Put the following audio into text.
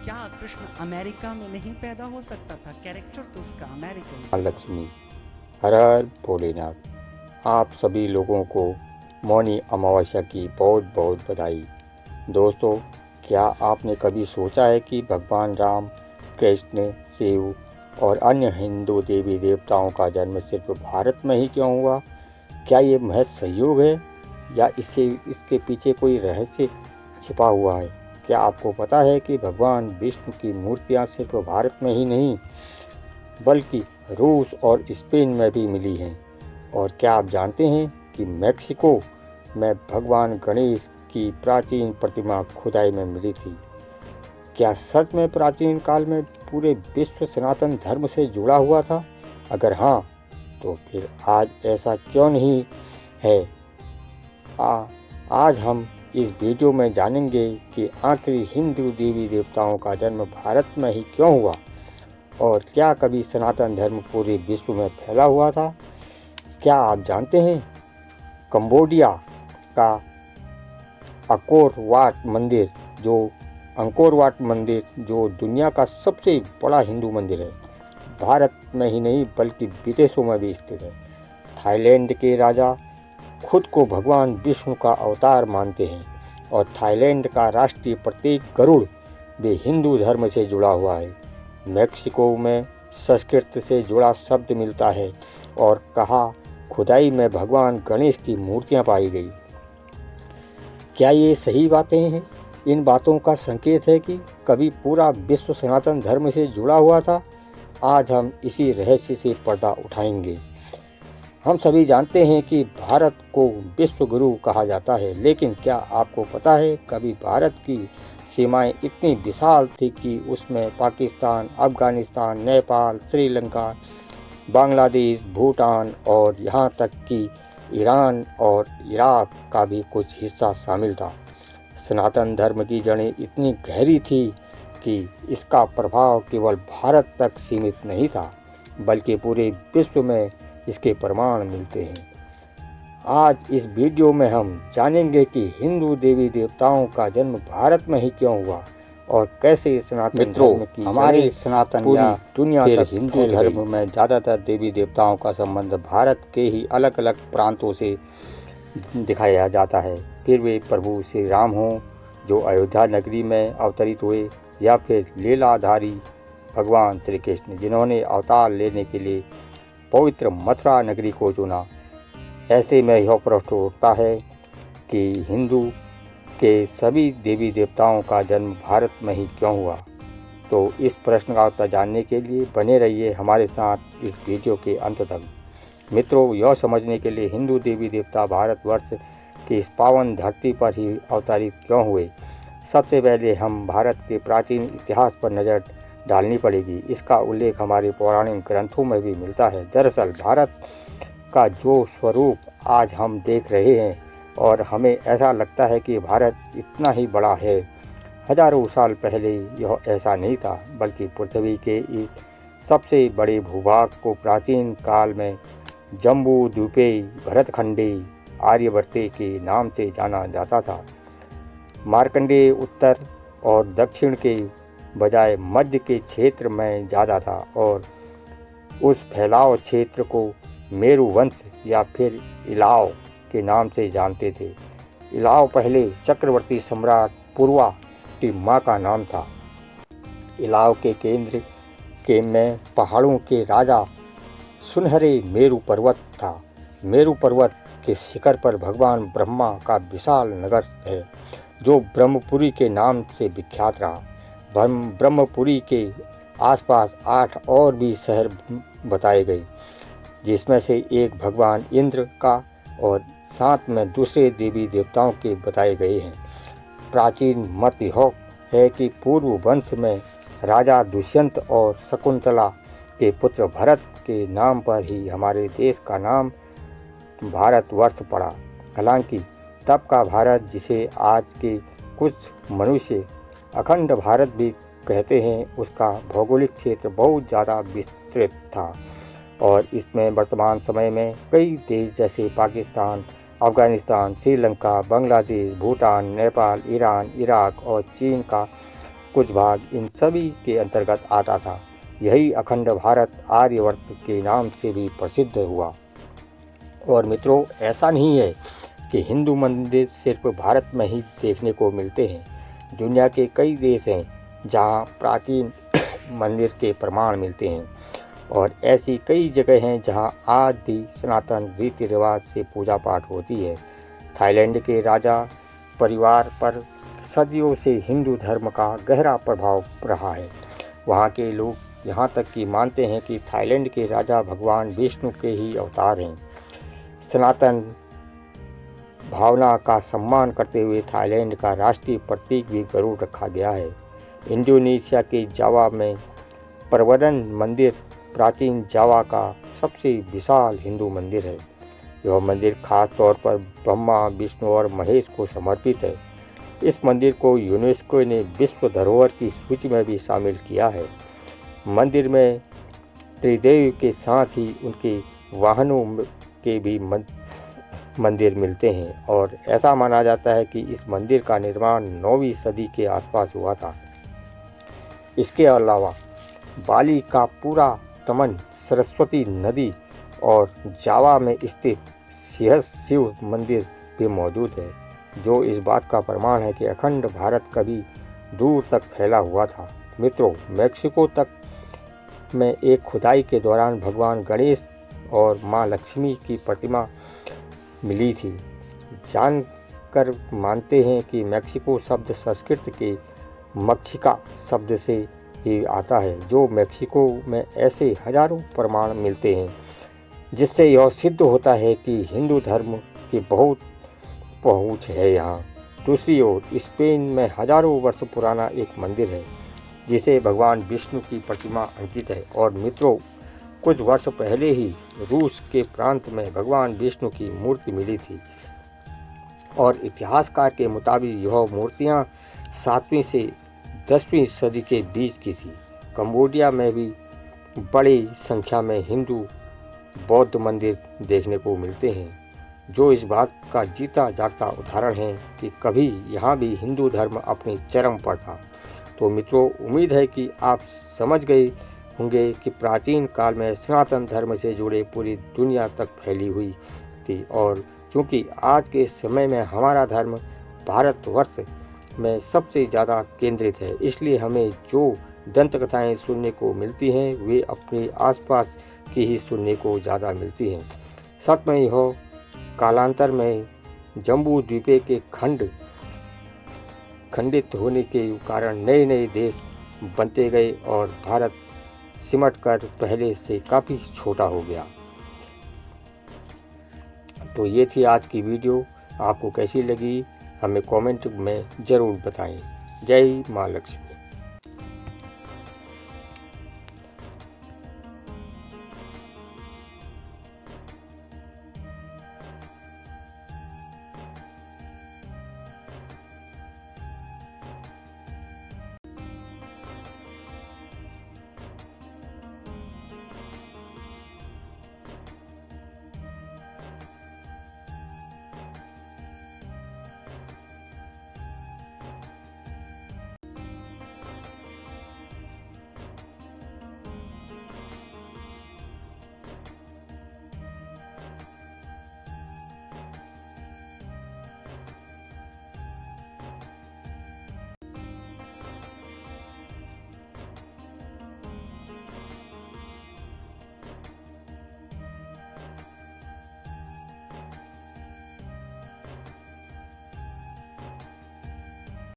क्या कृष्ण अमेरिका में नहीं पैदा हो सकता था? कैरेक्टर तो उसका अमेरिकन। लक्ष्मी। हर हर भोलेनाथ। आप सभी लोगों को मौनी अमावस्या की बहुत बहुत बधाई। दोस्तों, क्या आपने कभी सोचा है कि भगवान राम, कृष्ण, शिव और अन्य हिंदू देवी देवताओं का जन्म सिर्फ भारत में ही क्यों हुआ? क्या ये महज संयोग है या इसके पीछे कोई रहस्य छिपा हुआ है? क्या आपको पता है कि भगवान विष्णु की मूर्तियाँ सिर्फ भारत में ही नहीं बल्कि रूस और स्पेन में भी मिली हैं? और क्या आप जानते हैं कि मेक्सिको में भगवान गणेश की प्राचीन प्रतिमा खुदाई में मिली थी? क्या सच में प्राचीन काल में पूरे विश्व सनातन धर्म से जुड़ा हुआ था? अगर हाँ, तो फिर आज ऐसा क्यों नहीं है? आज हम इस वीडियो में जानेंगे कि आखिर हिंदू देवी देवताओं का जन्म भारत में ही क्यों हुआ और क्या कभी सनातन धर्म पूरे विश्व में फैला हुआ था? क्या आप जानते हैं कंबोडिया का अंकोर वाट मंदिर जो दुनिया का सबसे बड़ा हिंदू मंदिर है, भारत में ही नहीं बल्कि विदेशों में भी स्थित है। थाईलैंड के राजा खुद को भगवान विष्णु का अवतार मानते हैं और थाईलैंड का राष्ट्रीय प्रतीक गरुड़ भी हिंदू धर्म से जुड़ा हुआ है। मेक्सिको में संस्कृत से जुड़ा शब्द मिलता है और कहा खुदाई में भगवान गणेश की मूर्तियां पाई गई। क्या ये सही बातें हैं? इन बातों का संकेत है कि कभी पूरा विश्व सनातन धर्म से जुड़ा हुआ था? आज हम इसी रहस्य से पर्दा उठाएंगे। हम सभी जानते हैं कि भारत को विश्व गुरु कहा जाता है, लेकिन क्या आपको पता है कभी भारत की सीमाएं इतनी विशाल थी कि उसमें पाकिस्तान, अफगानिस्तान, नेपाल, श्रीलंका, बांग्लादेश, भूटान और यहाँ तक कि ईरान और इराक का भी कुछ हिस्सा शामिल था। सनातन धर्म की जड़ें इतनी गहरी थी कि इसका प्रभाव केवल भारत तक सीमित नहीं था, बल्कि पूरे विश्व में इसके प्रमाण मिलते हैं। आज इस वीडियो में हम जानेंगे कि हिंदू देवी देवताओं का जन्म भारत में ही क्यों हुआ और कैसे सनातन धर्म की हमारे सनातन पूरी दुनिया तक हिंदू धर्म में ज़्यादातर देवी देवताओं का संबंध भारत के ही अलग अलग प्रांतों से दिखाया जाता है। फिर वे प्रभु श्री राम हों जो अयोध्या नगरी में अवतरित हुए, या फिर लीलाधारी भगवान श्री कृष्ण जिन्होंने अवतार लेने के लिए पवित्र मथुरा नगरी को चुना। ऐसे में यह प्रश्न उठता है कि हिंदू के सभी देवी देवताओं का जन्म भारत में ही क्यों हुआ? तो इस प्रश्न का उत्तर जानने के लिए बने रहिए हमारे साथ इस वीडियो के अंत तक। मित्रों, यह समझने के लिए हिंदू देवी देवता भारतवर्ष की इस पावन धरती पर ही अवतरित क्यों हुए, सबसे पहले हम भारत के प्राचीन इतिहास पर नज़र डालनी पड़ेगी। इसका उल्लेख हमारे पौराणिक ग्रंथों में भी मिलता है। दरअसल भारत का जो स्वरूप आज हम देख रहे हैं और हमें ऐसा लगता है कि भारत इतना ही बड़ा है, हजारों साल पहले यह ऐसा नहीं था, बल्कि पृथ्वी के इस सबसे बड़े भूभाग को प्राचीन काल में जम्बू द्वीपे भरतखंडे आर्यवर्ते के नाम से जाना जाता था। मार्कंडेय उत्तर और दक्षिण के बजाय मध्य के क्षेत्र में ज़्यादा था और उस फैलाव क्षेत्र को मेरु वंश या फिर इलाव के नाम से जानते थे। इलाव पहले चक्रवर्ती सम्राट पूर्वा की माँ का नाम था। इलाव के केंद्र में पहाड़ों के राजा सुनहरे मेरु पर्वत था। मेरु पर्वत के शिखर पर भगवान ब्रह्मा का विशाल नगर है जो ब्रह्मपुरी के नाम से विख्यात रहा। ब्रह्मपुरी के आसपास 8 और भी शहर बताए गए, जिसमें से एक भगवान इंद्र का और साथ में दूसरे देवी देवताओं के बताए गए हैं। प्राचीन मत यह है कि पूर्व वंश में राजा दुष्यंत और शकुंतला के पुत्र भरत के नाम पर ही हमारे देश का नाम भारतवर्ष पड़ा। हालांकि तब का भारत, जिसे आज के कुछ मनुष्य अखंड भारत भी कहते हैं, उसका भौगोलिक क्षेत्र बहुत ज़्यादा विस्तृत था और इसमें वर्तमान समय में कई देश जैसे पाकिस्तान, अफगानिस्तान, श्रीलंका, बांग्लादेश, भूटान, नेपाल, ईरान, इराक और चीन का कुछ भाग इन सभी के अंतर्गत आता था। यही अखंड भारत आर्यवर्त के नाम से भी प्रसिद्ध हुआ। और मित्रों, ऐसा नहीं है कि हिंदू मंदिर सिर्फ भारत में ही देखने को मिलते हैं। दुनिया के कई देश हैं जहां प्राचीन मंदिर के प्रमाण मिलते हैं, और ऐसी कई जगह हैं जहां आज भी सनातन रीति रिवाज से पूजा पाठ होती है। थाईलैंड के राजा परिवार पर सदियों से हिंदू धर्म का गहरा प्रभाव रहा है। वहाँ के लोग यहाँ तक कि मानते हैं कि थाईलैंड के राजा भगवान विष्णु के ही अवतार हैं। सनातन भावना का सम्मान करते हुए थाईलैंड का राष्ट्रीय प्रतीक भी गरुड़ रखा गया है। इंडोनेशिया के जावा में प्रवरन मंदिर प्राचीन जावा का सबसे विशाल हिंदू मंदिर है। यह मंदिर खास तौर पर ब्रह्मा, विष्णु और महेश को समर्पित है। इस मंदिर को यूनेस्को ने विश्व धरोहर की सूची में भी शामिल किया है। मंदिर में त्रिदेव के साथ ही उनके वाहनों के भी मंदिर मिलते हैं, और ऐसा माना जाता है कि इस मंदिर का निर्माण 9वीं सदी के आसपास हुआ था। इसके अलावा बाली का पूरा तमन, सरस्वती नदी और जावा में स्थित सिंहस्थ शिव मंदिर भी मौजूद है, जो इस बात का प्रमाण है कि अखंड भारत कभी दूर तक फैला हुआ था। मित्रों, मैक्सिको तक में एक खुदाई के दौरान भगवान गणेश और मां लक्ष्मी की प्रतिमा मिली थी। जानकर मानते हैं कि मैक्सिको शब्द संस्कृत के मक्षिका शब्द से ही आता है, जो मैक्सिको में ऐसे हजारों प्रमाण मिलते हैं जिससे यह सिद्ध होता है कि हिंदू धर्म की बहुत पहुँच है यहाँ। दूसरी ओर स्पेन में हजारों वर्ष पुराना एक मंदिर है जिसे भगवान विष्णु की प्रतिमा अंकित है। और मित्रों, कुछ वर्ष पहले ही रूस के प्रांत में भगवान विष्णु की मूर्ति मिली थी, और इतिहासकार के मुताबिक यह मूर्तियाँ 7वीं से 10वीं सदी के बीच की थी। कंबोडिया में भी बड़ी संख्या में हिंदू बौद्ध मंदिर देखने को मिलते हैं, जो इस बात का जीता जागता उदाहरण है कि कभी यहाँ भी हिंदू धर्म अपनी चरम पर था। तो मित्रों, उम्मीद है कि आप समझ गए होंगे कि प्राचीन काल में सनातन धर्म से जुड़े पूरी दुनिया तक फैली हुई थी, और चूँकि आज के समय में हमारा धर्म भारतवर्ष में सबसे ज़्यादा केंद्रित है, इसलिए हमें जो दंत कथाएँ सुनने को मिलती हैं वे अपने आसपास की ही सुनने को ज़्यादा मिलती हैं। सच में यह कालांतर में जम्बू द्वीप के खंडित होने के कारण नए नए देश बनते गए और भारत सिमटकर पहले से काफ़ी छोटा हो गया। तो ये थी आज की वीडियो। आपको कैसी लगी हमें कमेंट में ज़रूर बताएं। जय मां लक्ष्मी।